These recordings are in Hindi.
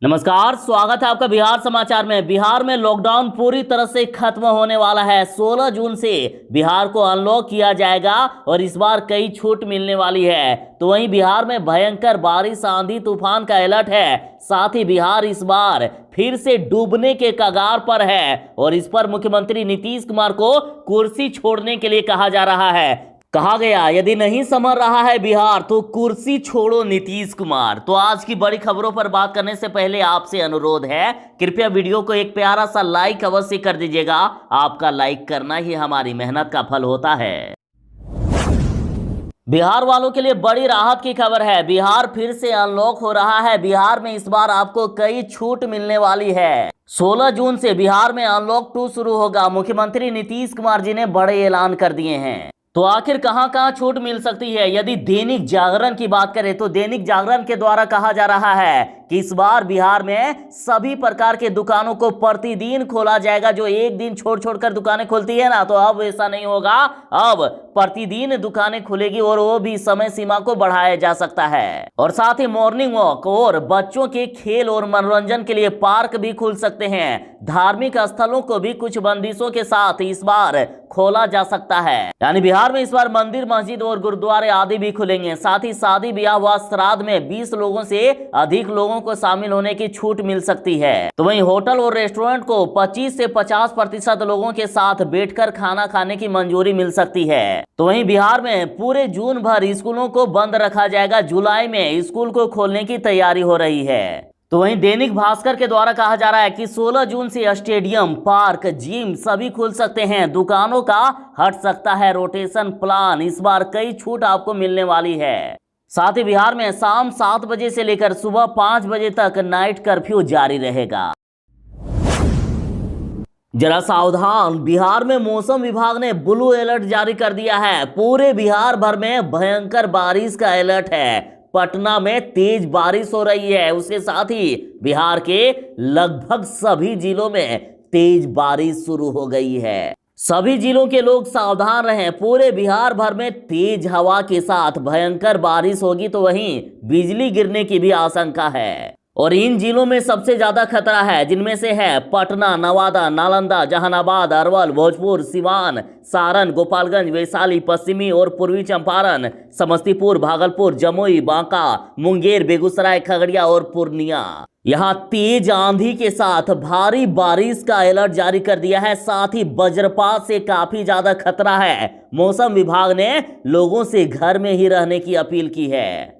नमस्कार, स्वागत है आपका बिहार समाचार में। बिहार में लॉकडाउन पूरी तरह से खत्म होने वाला है। 16 जून से बिहार को अनलॉक किया जाएगा और इस बार कई छूट मिलने वाली है। तो वहीं बिहार में भयंकर बारिश, आंधी तूफान का अलर्ट है। साथ ही बिहार इस बार फिर से डूबने के कगार पर है और इस पर मुख्यमंत्री नीतीश कुमार को कुर्सी छोड़ने के लिए कहा जा रहा है। कहा गया, यदि नहीं संभल रहा है बिहार तो कुर्सी छोड़ो नीतीश कुमार। तो आज की बड़ी खबरों पर बात करने से पहले आपसे अनुरोध है, कृपया वीडियो को एक प्यारा सा लाइक अवश्य कर दीजिएगा। आपका लाइक करना ही हमारी मेहनत का फल होता है। बिहार वालों के लिए बड़ी राहत की खबर है। बिहार फिर से अनलॉक हो रहा है। बिहार में इस बार आपको कई छूट मिलने वाली है। 16 जून से बिहार में अनलॉक 2 शुरू होगा। मुख्यमंत्री नीतीश कुमार जी ने बड़े ऐलान कर दिए हैं। तो आखिर कहां कहां छूट मिल सकती है? यदि दैनिक जागरण की बात करें तो दैनिक जागरण के द्वारा कहा जा रहा है कि इस बार बिहार में सभी प्रकार के दुकानों को प्रतिदिन खोला जाएगा। जो एक दिन छोड़ छोड़कर दुकानें खुलती है ना, तो अब ऐसा नहीं होगा। अब प्रतिदिन दुकानें खुलेगी और वो भी समय सीमा को बढ़ाया जा सकता है। और साथ ही मॉर्निंग वॉक और बच्चों के खेल और मनोरंजन के लिए पार्क भी खुल सकते हैं। धार्मिक स्थलों को भी कुछ बंदिशों के साथ इस बार खोला जा सकता है। यानी बिहार में इस बार मंदिर, मस्जिद और गुरुद्वारे आदि भी खुलेंगे। साथ ही शादी, ब्याह व श्राद्ध में 20 लोगों से अधिक लोगों को शामिल होने की छूट मिल सकती है। तो वहीं होटल और रेस्टोरेंट को 25 से 50% लोगों के साथ बैठकर खाना खाने की मंजूरी मिल सकती है। तो वहीं बिहार में पूरे जून भर स्कूलों को बंद रखा जाएगा। जुलाई में स्कूल को खोलने की तैयारी हो रही है। तो वहीं दैनिक भास्कर के द्वारा कहा जा रहा है कि 16 जून से स्टेडियम, पार्क, जिम सभी खुल सकते हैं। दुकानों का हट सकता है रोटेशन प्लान। इस बार कई छूट आपको मिलने वाली है। साथ ही बिहार में शाम 7 बजे से लेकर सुबह 5 बजे तक नाइट कर्फ्यू जारी रहेगा। जरा सावधान, बिहार में मौसम विभाग ने ब्लू अलर्ट जारी कर दिया है। पूरे बिहार भर में भयंकर बारिश का अलर्ट है। पटना में तेज बारिश हो रही है। उसके साथ ही बिहार के लगभग सभी जिलों में तेज बारिश शुरू हो गई है। सभी जिलों के लोग सावधान रहें। पूरे बिहार भर में तेज हवा के साथ भयंकर बारिश होगी। तो वहीं बिजली गिरने की भी आशंका है। और इन जिलों में सबसे ज्यादा खतरा है, जिनमें से है पटना, नवादा, नालंदा, जहानाबाद, अरवल, भोजपुर, सिवान, सारण, गोपालगंज, वैशाली, पश्चिमी और पूर्वी चंपारण, समस्तीपुर, भागलपुर, जमुई, बांका, मुंगेर, बेगूसराय, खगड़िया और पूर्णिया। यहाँ तेज आंधी के साथ भारी बारिश का अलर्ट जारी कर दिया है। साथ ही वज्रपात से काफी ज्यादा खतरा है। मौसम विभाग ने लोगों से घर में ही रहने की अपील की है।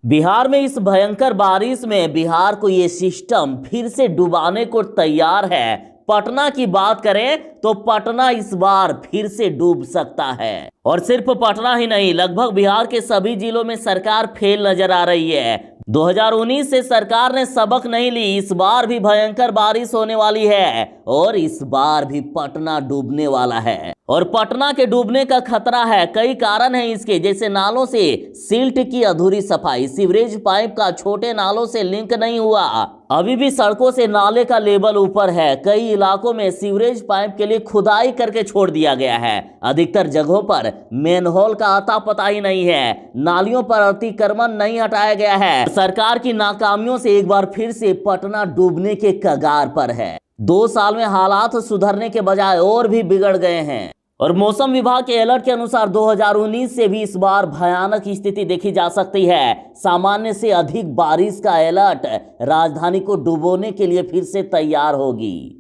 बिहार में इस भयंकर बारिश में बिहार को ये सिस्टम फिर से डुबाने को तैयार है। पटना की बात करें तो पटना इस बार फिर से डूब सकता है। और सिर्फ पटना ही नहीं, लगभग बिहार के सभी जिलों में सरकार फेल नजर आ रही है। 2019 से सरकार ने सबक नहीं ली। इस बार भी भयंकर बारिश होने वाली है और इस बार भी पटना डूबने वाला है। और पटना के डूबने का खतरा है। कई कारण हैं इसके, जैसे नालों से सिल्ट की अधूरी सफाई, सीवरेज पाइप का छोटे नालों से लिंक नहीं हुआ, अभी भी सड़कों से नाले का लेवल ऊपर है। कई इलाकों में सीवरेज पाइप के लिए खुदाई करके छोड़ दिया गया है। अधिकतर जगहों पर मेनहोल का अता पता ही नहीं है। नालियों पर अतिक्रमण नहीं हटाया गया है। सरकार की नाकामियों से एक बार फिर से पटना डूबने के कगार पर है। 2 साल में हालात सुधरने के बजाय और भी बिगड़ गए हैं। और मौसम विभाग के अलर्ट के अनुसार 2019 से भी इस बार भयानक स्थिति देखी जा सकती है। सामान्य से अधिक बारिश का अलर्ट राजधानी को डुबोने के लिए फिर से तैयार होगी।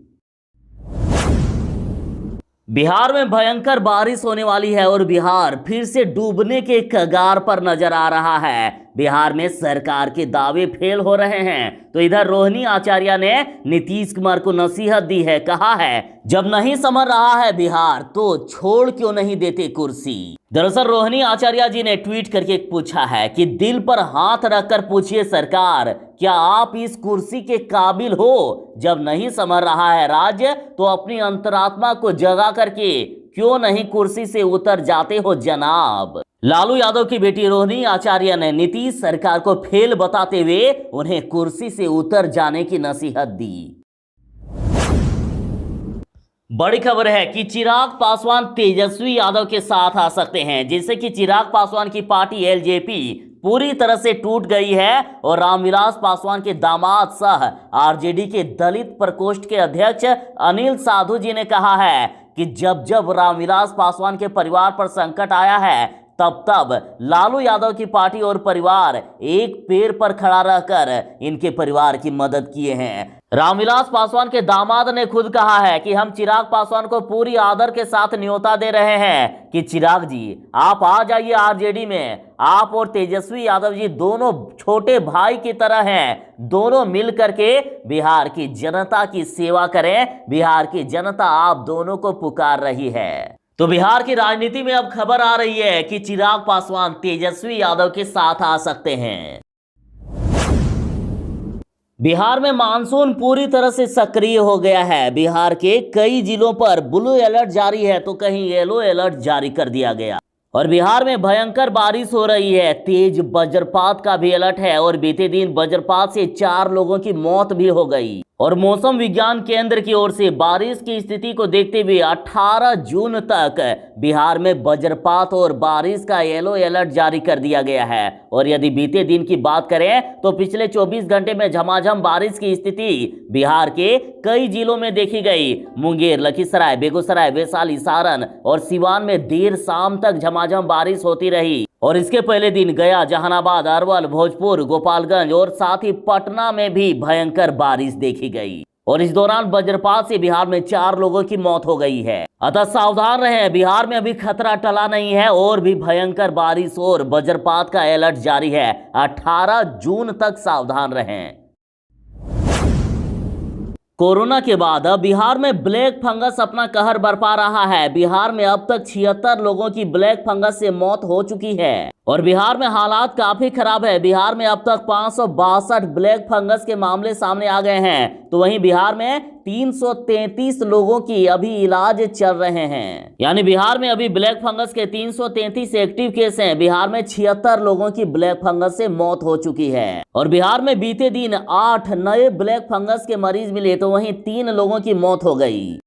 बिहार में भयंकर बारिश होने वाली है और बिहार फिर से डूबने के कगार पर नजर आ रहा है। बिहार में सरकार के दावे फेल हो रहे हैं। तो इधर रोहिणी आचार्य ने नीतीश कुमार को नसीहत दी है। कहा है, जब नहीं संभल रहा है बिहार तो छोड़ क्यों नहीं देते कुर्सी। दरअसल रोहिणी आचार्य जी ने ट्वीट करके पूछा है कि दिल पर हाथ रखकर पूछिए सरकार, क्या आप इस कुर्सी के काबिल हो? जब नहीं संभल रहा है राज्य तो अपनी अंतरात्मा को जगा करके क्यों नहीं कुर्सी से उतर जाते हो जनाब। लालू यादव की बेटी रोहिणी आचार्य ने नीतीश सरकार को फेल बताते हुए उन्हें कुर्सी से उतर जाने की नसीहत दी। बड़ी खबर है कि चिराग पासवान तेजस्वी यादव के साथ आ सकते हैं। जैसे कि चिराग पासवान की पार्टी एलजेपी पूरी तरह से टूट गई है और रामविलास पासवान के दामाद सह आरजेडी के दलित प्रकोष्ठ के अध्यक्ष अनिल साधु जी ने कहा है कि जब जब रामविलास पासवान के परिवार पर संकट आया है तब तब लालू यादव की पार्टी और परिवार एक पैर पर खड़ा रहकर इनके परिवार की मदद किए हैं। रामविलास पासवान के दामाद ने खुद कहा है कि हम चिराग पासवान को पूरी आदर के साथ न्योता दे रहे हैं कि चिराग जी आप आ जाइए आरजेडी में। आप और तेजस्वी यादव जी दोनों छोटे भाई की तरह हैं, दोनों मिल करके बिहार की जनता की सेवा करें। बिहार की जनता आप दोनों को पुकार रही है। तो बिहार की राजनीति में अब खबर आ रही है कि चिराग पासवान तेजस्वी यादव के साथ आ सकते हैं। बिहार में मानसून पूरी तरह से सक्रिय हो गया है। बिहार के कई जिलों पर ब्लू अलर्ट जारी है तो कहीं येलो अलर्ट जारी कर दिया गया और बिहार में भयंकर बारिश हो रही है। तेज वज्रपात का भी अलर्ट है और बीते दिन वज्रपात से 4 लोगों की मौत भी हो गई। और मौसम विज्ञान केंद्र की ओर से बारिश की स्थिति को देखते हुए 18 जून तक बिहार में वज्रपात और बारिश का येलो अलर्ट जारी कर दिया गया है। और यदि बीते दिन की बात करें तो पिछले 24 घंटे में झमाझम बारिश की स्थिति बिहार के कई जिलों में देखी गई। मुंगेर, लखीसराय, बेगूसराय, वैशाली, सारण और सिवान में देर शाम तक झमाझम बारिश होती रही। और इसके पहले दिन गया, जहानाबाद, अरवल, भोजपुर, गोपालगंज और साथ ही पटना में भी भयंकर बारिश देखी गई। और इस दौरान वज्रपात से बिहार में 4 लोगों की मौत हो गई है। अतः सावधान रहें, बिहार में अभी खतरा टला नहीं है और भी भयंकर बारिश और वज्रपात का अलर्ट जारी है। 18 जून तक सावधान रहें। कोरोना के बाद अब बिहार में ब्लैक फंगस अपना कहर बरपा रहा है। बिहार में अब तक 76 लोगों की ब्लैक फंगस से मौत हो चुकी है और बिहार में हालात काफी खराब है। बिहार में अब तक 562 ब्लैक फंगस के मामले सामने आ गए हैं तो वहीं बिहार में 333 लोगों की अभी इलाज चल रहे हैं। यानी बिहार में अभी ब्लैक फंगस के 333 एक्टिव केस हैं। बिहार में 76 लोगों की ब्लैक फंगस से मौत हो चुकी है और बिहार में बीते दिन 8 नए ब्लैक फंगस के मरीज मिले तो वहीं 3 लोगों की मौत हो गई।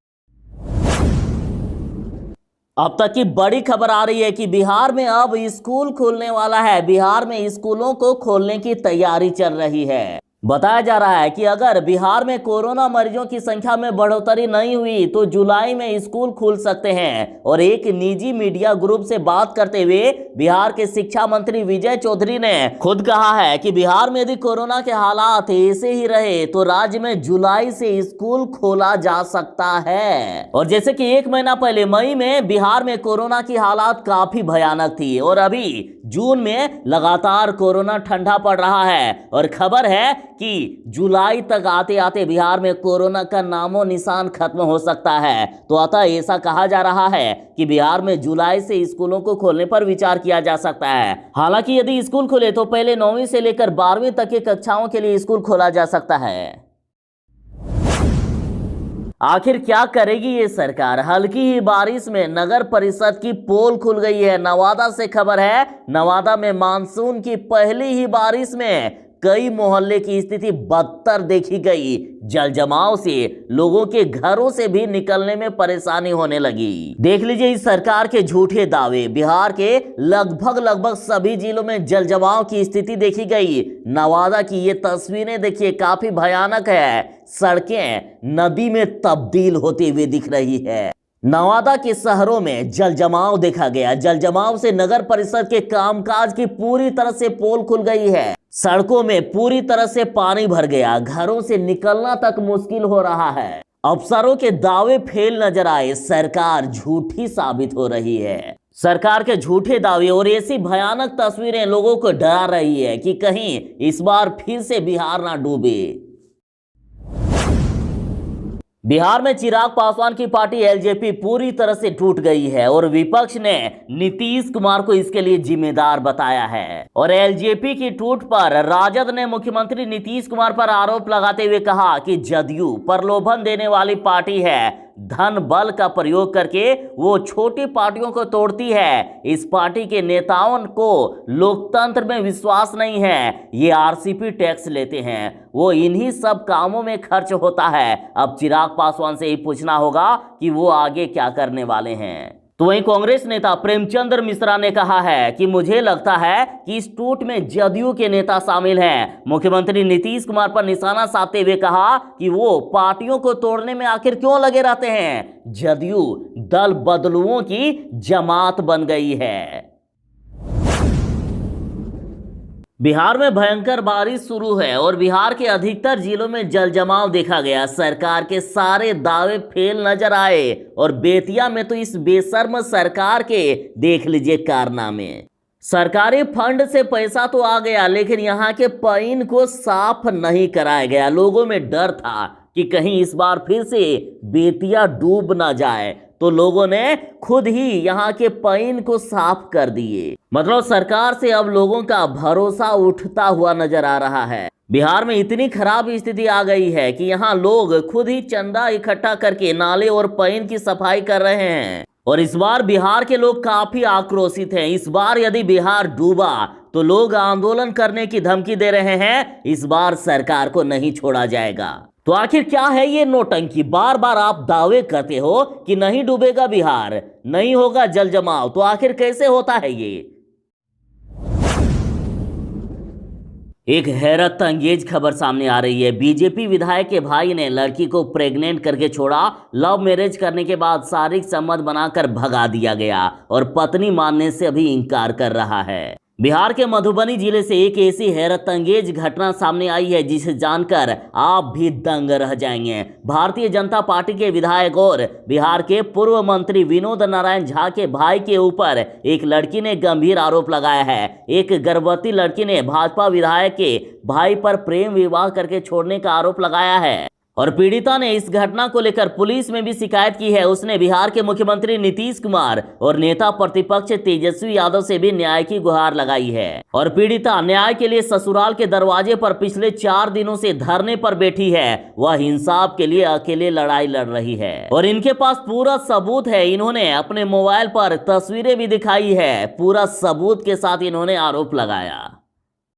अब तक की बड़ी खबर आ रही है कि बिहार में अब स्कूल खुलने वाला है। बिहार में स्कूलों को खोलने की तैयारी चल रही है। बताया जा रहा है कि अगर बिहार में कोरोना मरीजों की संख्या में बढ़ोतरी नहीं हुई तो जुलाई में स्कूल खुल सकते हैं। और एक निजी मीडिया ग्रुप से बात करते हुए बिहार के शिक्षा मंत्री विजय चौधरी ने खुद कहा है कि बिहार में यदि कोरोना के हालात ऐसे ही रहे तो राज्य में जुलाई से स्कूल खोला जा सकता है। और जैसे कि 1 महीना पहले मई में बिहार में कोरोना की हालात काफी भयानक थी और अभी जून में लगातार कोरोना ठंडा पड़ रहा है और खबर है कि जुलाई तक आते आते बिहार में कोरोना का नामो निशान खत्म हो सकता है। तो अतः ऐसा कहा जा रहा है कि बिहार में जुलाई से स्कूलों को खोलने पर विचार किया जा सकता है। हालांकि यदि स्कूल खुले तो पहले 9वीं से लेकर 12वीं तक की कक्षाओं के लिए स्कूल खोला जा सकता है। आखिर क्या करेगी ये सरकार? हल्की ही बारिश में नगर परिषद की पोल खुल गई है। नवादा से खबर है, नवादा में मानसून की पहली ही बारिश में कई मोहल्ले की स्थिति बदतर देखी गई। जल जमाव से लोगों के घरों से भी निकलने में परेशानी होने लगी। देख लीजिए इस सरकार के झूठे दावे। बिहार के लगभग सभी जिलों में जल जमाव की स्थिति देखी गई। नवादा की ये तस्वीरें देखिए, काफी भयानक है। सड़कें नदी में तब्दील होती हुई दिख रही है। नवादा के शहरों में जल जमाव देखा गया। जल जमाव से नगर परिषद के कामकाज की पूरी तरह से पोल खुल गई है। सड़कों में पूरी तरह से पानी भर गया। घरों से निकलना तक मुश्किल हो रहा है। अफसरों के दावे फेल नजर आए। सरकार झूठी साबित हो रही है। सरकार के झूठे दावे और ऐसी भयानक तस्वीरें लोगों को डरा रही है कि कहीं इस बार फिर से बिहार ना डूबे। बिहार में चिराग पासवान की पार्टी एलजेपी पूरी तरह से टूट गई है और विपक्ष ने नीतीश कुमार को इसके लिए जिम्मेदार बताया है। और एलजेपी की टूट पर राजद ने मुख्यमंत्री नीतीश कुमार पर आरोप लगाते हुए कहा कि जदयू प्रलोभन देने वाली पार्टी है। धन बल का प्रयोग करके वो छोटी पार्टियों को तोड़ती है। इस पार्टी के नेताओं को लोकतंत्र में विश्वास नहीं है। ये आरसीपी टैक्स लेते हैं, वो इन्हीं सब कामों में खर्च होता है। अब चिराग पासवान से ही पूछना होगा कि वो आगे क्या करने वाले हैं। तो वहीं कांग्रेस नेता प्रेमचंद्र मिश्रा ने कहा है कि मुझे लगता है कि इस टूट में जदयू के नेता शामिल हैं। मुख्यमंत्री नीतीश कुमार पर निशाना साधते हुए कहा कि वो पार्टियों को तोड़ने में आखिर क्यों लगे रहते हैं। जदयू दल बदलुओं की जमात बन गई है। बिहार में भयंकर बारिश शुरू है और बिहार के अधिकतर जिलों में जल जमाव देखा गया। सरकार के सारे दावे फेल नजर आए और बेतिया में तो इस बेशर्म सरकार के देख लीजिए कारनामे। सरकारी फंड से पैसा तो आ गया, लेकिन यहाँ के पानी को साफ नहीं कराया गया। लोगों में डर था कि कहीं इस बार फिर से बेतिया डूब ना जाए, तो लोगों ने खुद ही यहाँ के पानी को साफ कर दिए। मतलब सरकार से अब लोगों का भरोसा उठता हुआ नजर आ रहा है। बिहार में इतनी खराब स्थिति आ गई है कि यहाँ लोग खुद ही चंदा इकट्ठा करके नाले और पानी की सफाई कर रहे हैं। और इस बार बिहार के लोग काफी आक्रोशित हैं। इस बार यदि बिहार डूबा तो लोग आंदोलन करने की धमकी दे रहे हैं। इस बार सरकार को नहीं छोड़ा जाएगा। तो आखिर क्या है ये नौटंकी? बार बार आप दावे करते हो कि नहीं डूबेगा बिहार, नहीं होगा जल जमाव, तो आखिर कैसे होता है ये? एक हैरत अंगेज खबर सामने आ रही है। बीजेपी विधायक के भाई ने लड़की को प्रेग्नेंट करके छोड़ा। लव मैरिज करने के बाद शारीरिक संबंध बनाकर भगा दिया गया और पत्नी मानने से अभी इंकार कर रहा है। बिहार के मधुबनी जिले से एक ऐसी हैरत अंगेज घटना सामने आई है जिसे जानकर आप भी दंग रह जाएंगे। भारतीय जनता पार्टी के विधायक और बिहार के पूर्व मंत्री विनोद नारायण झा के भाई के ऊपर एक लड़की ने गंभीर आरोप लगाया है। एक गर्भवती लड़की ने भाजपा विधायक के भाई पर प्रेम विवाह करके छोड़ने का आरोप लगाया है और पीड़िता ने इस घटना को लेकर पुलिस में भी शिकायत की है। उसने बिहार के मुख्यमंत्री नीतीश कुमार और नेता प्रतिपक्ष तेजस्वी यादव से भी न्याय की गुहार लगाई है। और पीड़िता न्याय के लिए ससुराल के दरवाजे पर पिछले 4 दिनों से धरने पर बैठी है। वह इंसाफ के लिए अकेले लड़ाई लड़ रही है और इनके पास पूरा सबूत है। इन्होंने अपने मोबाइल पर तस्वीरें भी दिखाई है। पूरा सबूत के साथ इन्होंने आरोप लगाया।